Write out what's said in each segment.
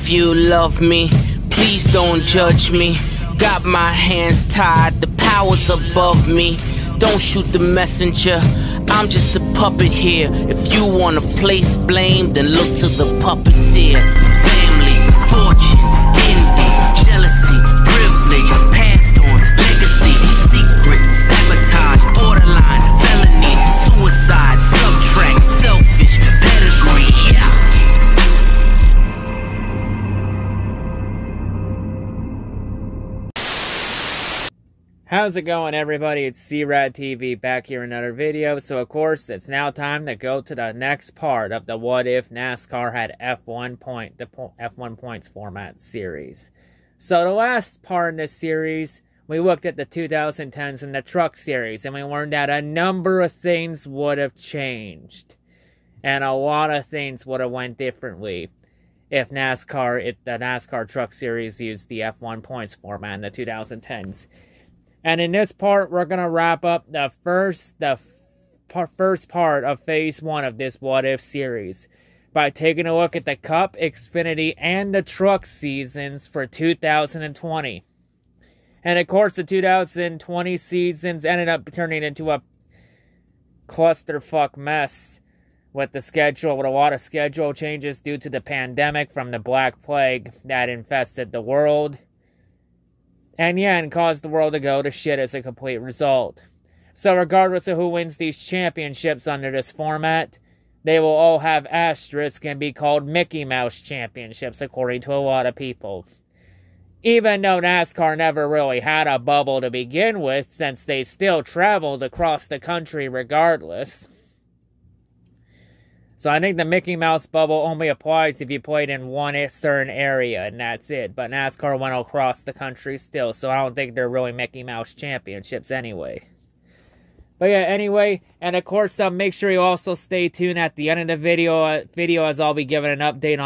If you love me, please don't judge me. Got my hands tied, the power's above me. Don't shoot the messenger, I'm just a puppet here. If you wanna place blame, then look to the puppeteer. Family, fortune, envy, jealousy, privilege, passed on, legacy, secret, sabotage, borderline, felony, suicide, subtract, selfish, pedigree, yeah. How's it going, everybody? It's C-RadTV back here in another video. So, of course, it's now time to go to the next part of the What If NASCAR had F1 points format series. So, the last part in this series, we looked at the 2010s and the truck series, and we learned that a number of things would have changed. And a lot of things would have went differently if the NASCAR truck series used the F1 points format in the 2010s. And in this part, we're going to wrap up the first part of Phase 1 of this What If series by taking a look at the Cup, Xfinity, and the truck seasons for 2020. And of course, the 2020 seasons ended up turning into a clusterfuck mess with the schedule, with a lot of schedule changes due to the pandemic from the Black Plague that infested the world. And yeah, and caused the world to go to shit as a complete result. So regardless of who wins these championships under this format, they will all have asterisks and be called Mickey Mouse championships, according to a lot of people. Even though NASCAR never really had a bubble to begin with, since they still traveled across the country regardless. So I think the Mickey Mouse bubble only applies if you played in one certain area, and that's it. But NASCAR went across the country still, so I don't think they're really Mickey Mouse championships anyway. But yeah, anyway, and of course, make sure you also stay tuned at the end of the video as I'll be giving an update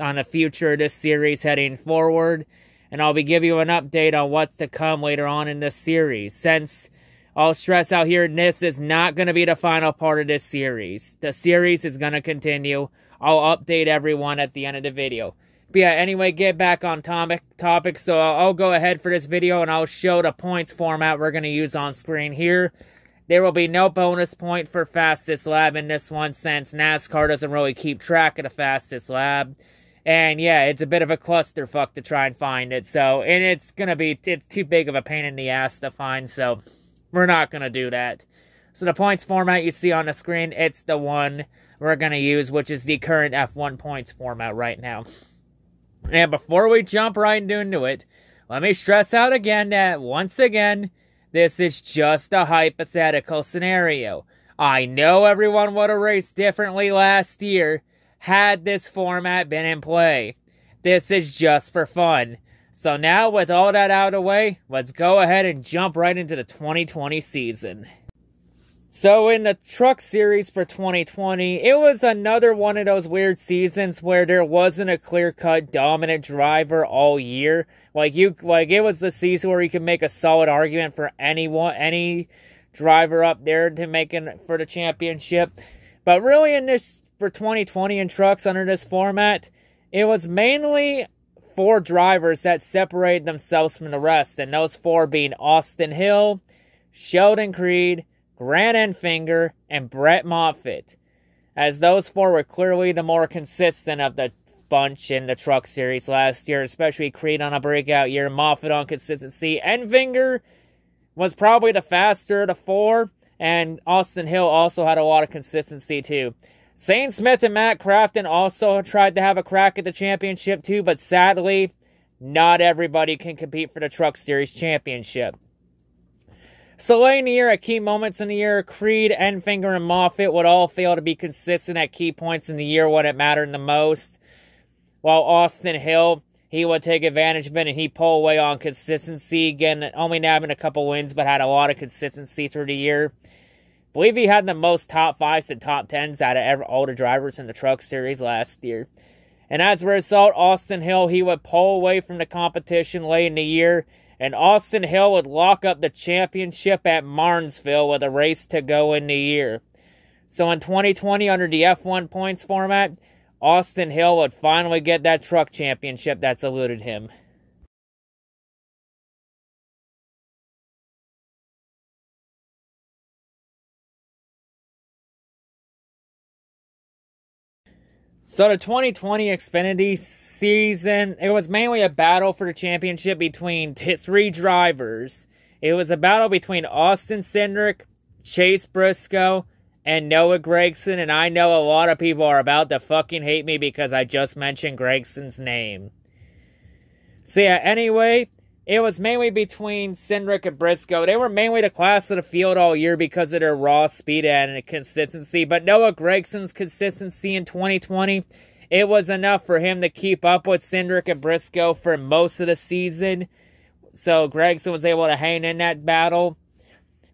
on the future of this series heading forward. And I'll be giving you an update on what's to come later on in this series, since I'll stress out here, this is not going to be the final part of this series. The series is going to continue. I'll update everyone at the end of the video. But yeah, anyway, get back on topic. So I'll go ahead for this video and I'll show the points format we're going to use on screen here. There will be no bonus point for fastest lap in this one, since NASCAR doesn't really keep track of the fastest lap. And yeah, it's a bit of a clusterfuck to try and find it. So, and it's too big of a pain in the ass to find, so we're not going to do that. So the points format you see on the screen, it's the one we're going to use, which is the current F1 points format right now. And before we jump right into it, let me stress out again that, once again, this is just a hypothetical scenario. I know everyone would have raced differently last year had this format been in play. This is just for fun. So now, with all that out of the way, let's go ahead and jump right into the 2020 season. So in the truck series for 2020, it was another one of those weird seasons where there wasn't a clear-cut dominant driver all year. It was the season where you could make a solid argument for any driver up there to make it for the championship. But really, for 2020 in trucks under this format, it was mainly 4 drivers that separated themselves from the rest, and those 4 being Austin Hill, Sheldon Creed, Grant Enfinger, and Brett Moffitt, as those 4 were clearly the more consistent of the bunch in the truck series last year, especially Creed on a breakout year, Moffitt on consistency. Enfinger was probably the faster of the 4, and Austin Hill also had a lot of consistency too. Zane Smith and Matt Crafton also tried to have a crack at the championship too, but sadly, not everybody can compete for the Truck Series championship. So late in the year, at key moments in the year, Creed, Enfinger, and Moffitt would all fail to be consistent at key points in the year when it mattered the most. While Austin Hill, he would take advantage of it and he'd pull away on consistency. Again, only nabbing a couple wins, but had a lot of consistency through the year. I believe he had the most top 5s and top 10s out of all the drivers in the Truck Series last year. And as a result, Austin Hill, he would pull away from the competition late in the year. And Austin Hill would lock up the championship at Martinsville with a race to go in the year. So in 2020, under the F1 points format, Austin Hill would finally get that truck championship that's eluded him. So the 2020 Xfinity season, it was mainly a battle for the championship between three drivers. It was a battle between Austin Cindric, Chase Briscoe, and Noah Gragson, and I know a lot of people are about to fucking hate me because I just mentioned Gragson's name. So yeah, anyway, it was mainly between Cindric and Briscoe. They were mainly the class of the field all year because of their raw speed and consistency, but Noah Gragson's consistency in 2020, it was enough for him to keep up with Cindric and Briscoe for most of the season. So Gragson was able to hang in that battle.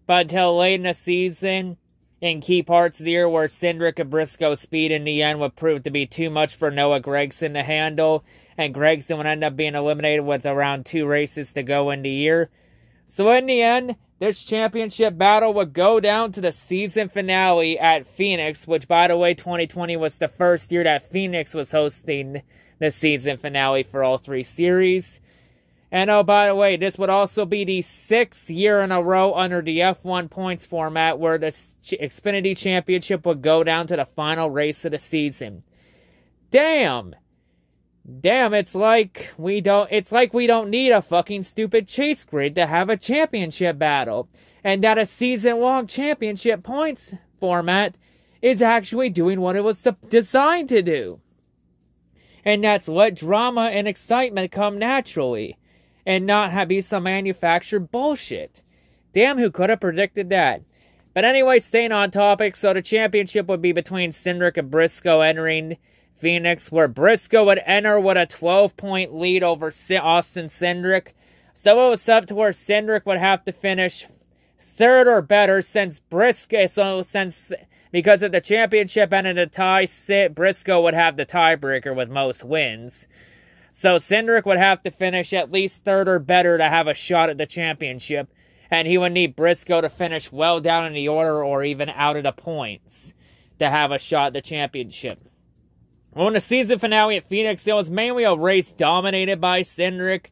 But until late in the season, in key parts of the year where Cindric and Briscoe's speed in the end would prove to be too much for Noah Gragson to handle, and Gragson would end up being eliminated with around 2 races to go in the year. So in the end, this championship battle would go down to the season finale at Phoenix, which, by the way, 2020 was the first year that Phoenix was hosting the season finale for all 3 series. And oh, by the way, this would also be the 6th year in a row under the F1 points format where the Xfinity Championship would go down to the final race of the season. Damn! Damn, it's like we don't need a fucking stupid chase grid to have a championship battle. And that a season-long championship points format is actually doing what it was designed to do. And that's let drama and excitement come naturally. And not be some manufactured bullshit. Damn, who could have predicted that? But anyway, staying on topic, so the championship would be between Cindric and Briscoe entering Phoenix, where Briscoe would enter with a 12-point lead over Austin Cindric. So it was up to where Cindric would have to finish 3rd or better because if the championship ended a tie, Briscoe would have the tiebreaker with most wins. So Cindric would have to finish at least 3rd or better to have a shot at the championship. And he would need Briscoe to finish well down in the order or even out of the points to have a shot at the championship. Well, in the season finale at Phoenix, it was mainly a race dominated by Cindric.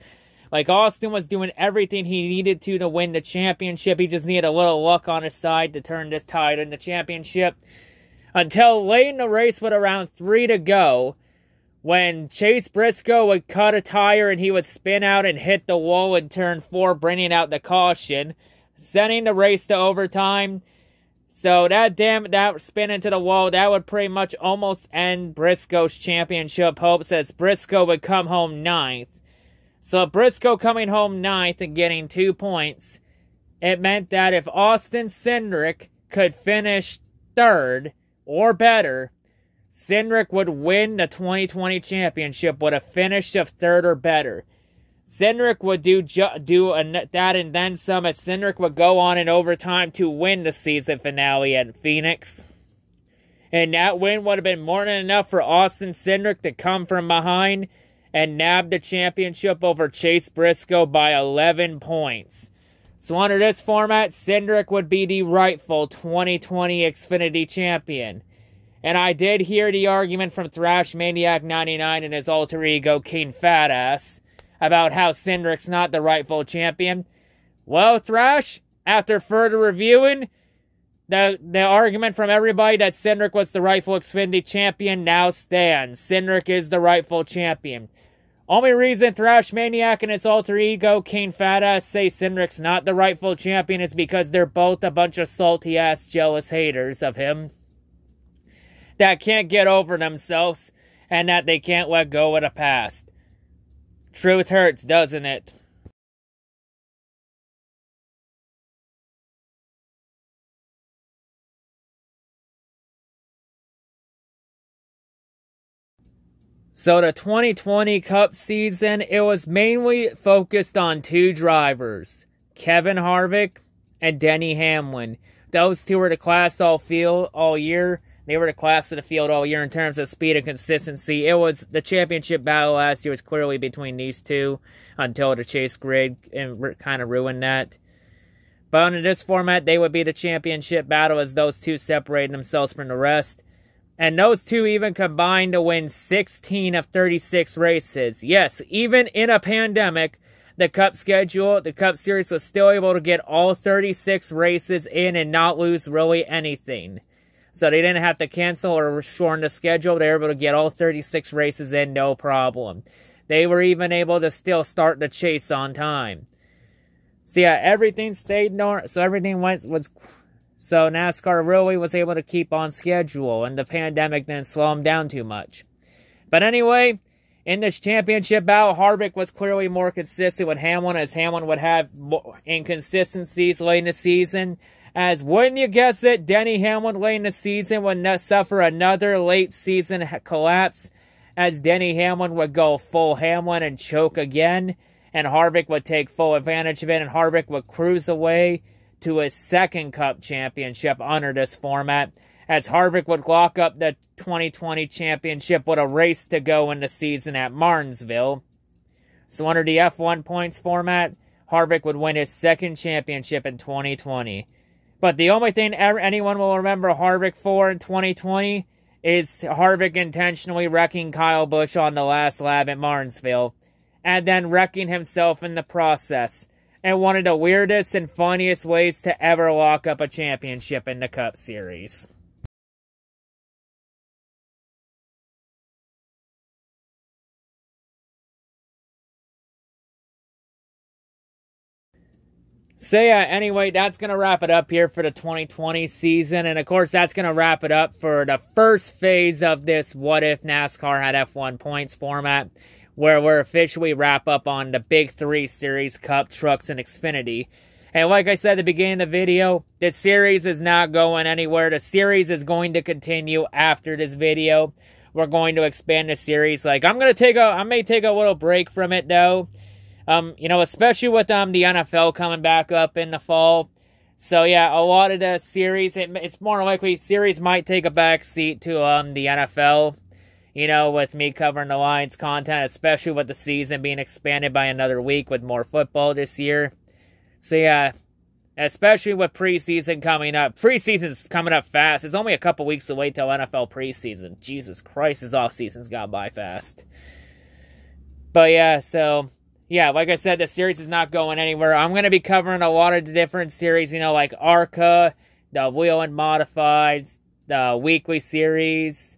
Like, Austin was doing everything he needed to win the championship. He just needed a little luck on his side to turn this tide in the championship. Until late in the race with around 3 to go, when Chase Briscoe would cut a tire and he would spin out and hit the wall in turn 4, bringing out the caution, sending the race to overtime. So that spin into the wall, that would pretty much almost end Briscoe's championship hopes, as Briscoe would come home 9th. So Briscoe coming home 9th and getting 2 points, it meant that if Austin Cindric could finish 3rd or better, Cindric would win the 2020 championship with a finish of 3rd or better. Cindric would do that and then some, as Cindric would go on in overtime to win the season finale at Phoenix. And that win would have been more than enough for Austin Cindric to come from behind and nab the championship over Chase Briscoe by 11 points. So under this format, Cindric would be the rightful 2020 Xfinity champion. And I did hear the argument from Thrash Maniac 99 and his alter ego King Fatass about how Cindric's not the rightful champion. Well, Thrash, after further reviewing, the argument from everybody that Cindric was the rightful Xfinity champion now stands. Cindric is the rightful champion. Only reason Thrash Maniac and his alter ego King Fatass say Cindric's not the rightful champion is because they're both a bunch of salty-ass jealous haters of him that can't get over themselves and that they can't let go of the past. Truth hurts, doesn't it? So the 2020 Cup season, it was mainly focused on 2 drivers, Kevin Harvick and Denny Hamlin. Those 2 were the class all year. They were the class of the field all year in terms of speed and consistency. It was the championship battle last year was clearly between these 2 until the chase grid kind of ruined that. But under this format, they would be the championship battle as those 2 separated themselves from the rest. And those two even combined to win 16 of 36 races. Yes, even in a pandemic, the Cup schedule, the Cup Series was still able to get all 36 races in and not lose really anything. So they didn't have to cancel or shorten the schedule. They were able to get all 36 races in, no problem. They were even able to still start the chase on time. So yeah, everything stayed normal. So everything so NASCAR really was able to keep on schedule, and the pandemic didn't slow them down too much. But anyway, in this championship battle, Harvick was clearly more consistent with Hamlin, as Hamlin would have inconsistencies late in the season. As wouldn't you guess it, Denny Hamlin late in the season would suffer another late season collapse, as Denny Hamlin would go full Hamlin and choke again, and Harvick would take full advantage of it, and Harvick would cruise away to his second Cup championship under this format, as Harvick would lock up the 2020 championship with a race to go in the season at Martinsville. So under the F1 points format, Harvick would win his second championship in 2020. But the only thing anyone will remember Harvick for in 2020 is Harvick intentionally wrecking Kyle Busch on the last lap at Martinsville, and then wrecking himself in the process, in one of the weirdest and funniest ways to ever lock up a championship in the Cup Series. So yeah, anyway, that's going to wrap it up here for the 2020 season. And of course, that's going to wrap it up for the first phase of this What If NASCAR Had F1 Points format, where we're officially wrap up on the Big 3 series, Cup, Trucks, and Xfinity. And like I said at the beginning of the video, this series is not going anywhere. The series is going to continue after this video. We're going to expand the series. Like, I may take a little break from it though. You know, especially with the NFL coming back up in the fall. So yeah, a lot of the series, it's more likely series might take a back seat to the NFL. You know, with me covering the Lions content, especially with the season being expanded by another week with more football this year. So yeah, especially with preseason coming up. Preseason's coming up fast. It's only a couple weeks away till NFL preseason. Jesus Christ, this off-season's gone by fast. But yeah, so yeah, like I said, the series is not going anywhere. I'm going to be covering a lot of the different series, you know, like ARCA, the Wheel and Modifieds, the Weekly Series,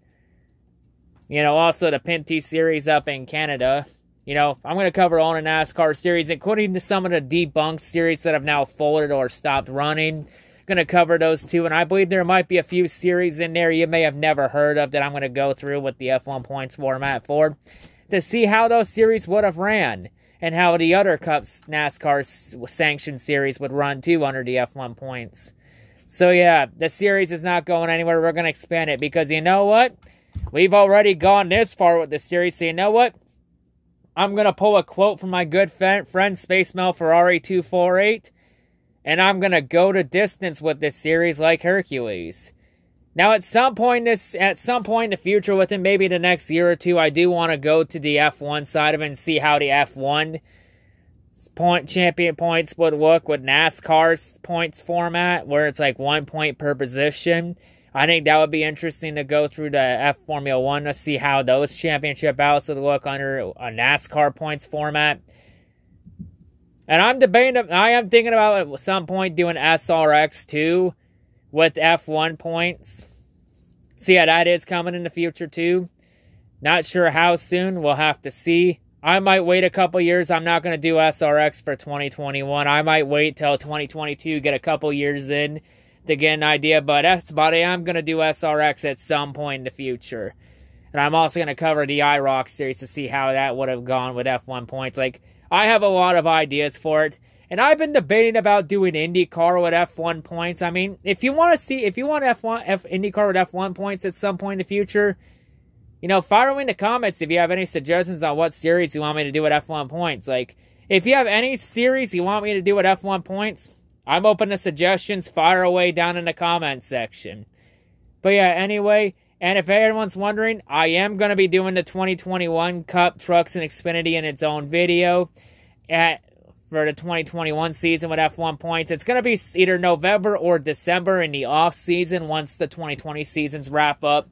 you know, also the Pinty Series up in Canada. You know, I'm going to cover all the NASCAR series, including some of the debunked series that have now folded or stopped running. Going to cover those too, and I believe there might be a few series in there you may have never heard of that I'm going to go through with the F1 points format for, to see how those series would have ran, and how the other Cups NASCAR sanctioned series would run too under the F1 points. So yeah, the series is not going anywhere. We're going to expand it because you know what? We've already gone this far with the series, so you know what? I'm going to pull a quote from my good friend Space Mel Ferrari 248, and I'm going to go to distance with this series like Hercules. Now, at some point in the future, within maybe the next year or two, I do want to go to the F1 side of it and see how the F1 champion points would look with NASCAR's points format, where it's like 1 point per position. I think that would be interesting to go through the F Formula 1 to see how those championship bouts would look under a NASCAR points format. And I am thinking about at some point doing SRX too with F1 points. So yeah, that is coming in the future too. Not sure how soon, we'll have to see. I might wait a couple years. I'm not going to do SRX for 2021. I might wait till 2022, get a couple years in to get an idea, but I am going to do SRX at some point in the future. And I'm also going to cover the IROC series to see how that would have gone with F1 points. Like, I have a lot of ideas for it, and I've been debating about doing IndyCar with F1 points. I mean, if you want IndyCar with F1 points at some point in the future, you know, fire away in the comments if you have any suggestions on what series you want me to do with F1 points. Like, if you have any series you want me to do with F1 points, I'm open to suggestions. Fire away down in the comments section. But yeah, anyway, and if anyone's wondering, I am going to be doing the 2021 Cup, Trucks, and Xfinity in its own video for the 2021 season with F1 points. It's going to be either November or December in the off season once the 2020 seasons wrap up.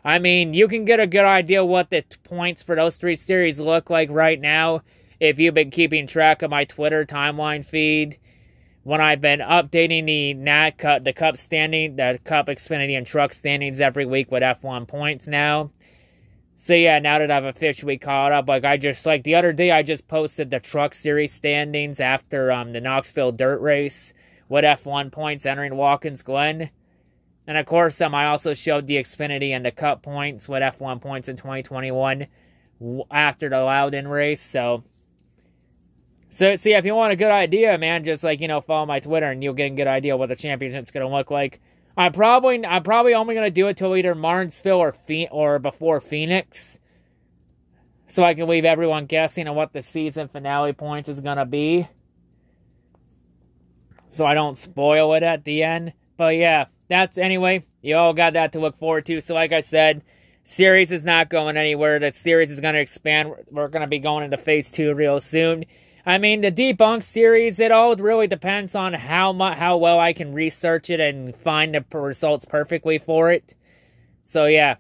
I mean, you can get a good idea what the points for those 3 series look like right now if you've been keeping track of my Twitter timeline feed. When I've been updating the Cup standing, the Cup, Xfinity, and Truck standings every week with F1 points now. So yeah, now that I've officially caught up, like the other day, I just posted the Truck Series standings after the Knoxville Dirt Race with F1 points entering Watkins Glen. And of course, I also showed the Xfinity and the Cup points with F1 points in 2021 after the Loudon race. So see, if you want a good idea, man, just follow my Twitter and you'll get a good idea what the championship's going to look like. I'm probably only going to do it till either Martinsville or before Phoenix, so I can leave everyone guessing on what the season finale points is going to be, so I don't spoil it at the end. But yeah, anyway, you all got that to look forward to. So like I said, series is not going anywhere. The series is going to expand. We're going to be going into phase 2 real soon. I mean, the Debunk series, it all really depends on how well I can research it and find the results perfectly for it. So, yeah.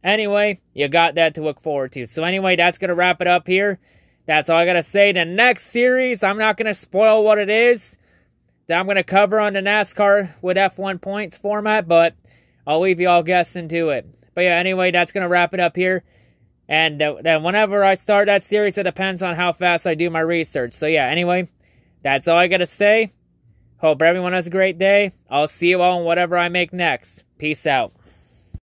Anyway, you got that to look forward to. So, anyway, that's going to wrap it up here. That's all I got to say. The next series, I'm not going to spoil what it is that I'm going to cover on the NASCAR with F1 points format, but I'll leave you all guessing to it. But, yeah, anyway, that's going to wrap it up here. And then whenever I start that series, it depends on how fast I do my research. So yeah, anyway, that's all I got to say. Hope everyone has a great day. I'll see you all in whatever I make next. Peace out.